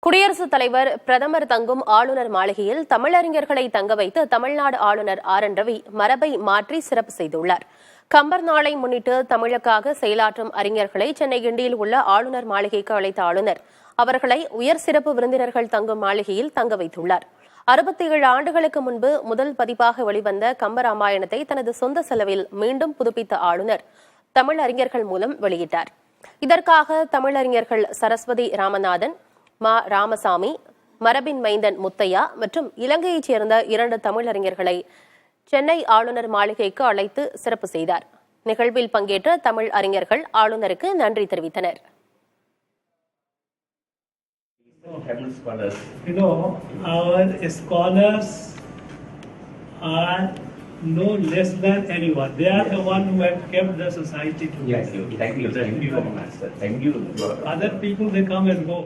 குடியரசுத் தலைவர் பிரதமர் தங்கும் ஆளுநர் மாளிகையில் தமிழறிஞர்களை தங்க வைத்து தமிழ்நாடு ஆளுநர் ஆர் என் ரவி மரபை மாற்றி சிறப்பு செய்துள்ளார். கம்பர் நாளை முன்னிட்டு தமிழுக்காக செயலாற்றும் அறிஞர்களை சென்னை கிண்டியில் உள்ள ஆளுநர் மாளிகைக்கு அழைத்த ஆளுநர் அவர்களை உயர் சிறப்பு விருந்தினர்கள் தங்கும் மாளிகையில் தங்க வைத்துள்ளார். 67 ஆண்டுகளுக்கு முன்பு முதல் பதிப்பாக வெளிவந்த கம்பராமாயணத்தை தனது சொந்த செலவில் மீண்டும் புதுப்பித்த ஆளுநர் தமிழறிஞர்கள் மூலம் வெளியிட்டார். இதற்காக தமிழறிஞர்கள் சரஸ்வதி ராமநாதன், மா ராமசாமி, மரபின் மைந்தன் முத்தையா மற்றும் இலங்கையைச் சேர்ந்த 2 தமிழறிஞர்களை சென்னை ஆளுநர் மாளிகைக்கு அழைத்து சிறப்பு செய்தார். நிகழ்வில் பங்கேற்ற தமிழ் அறிஞர்கள் ஆளுநருக்கு நன்றி தெரிவித்தனர். Our scholars are no less than anyone. They are the one who have kept the society together. Yes, thank you very much, sir. Thank you. Other people, they come and go.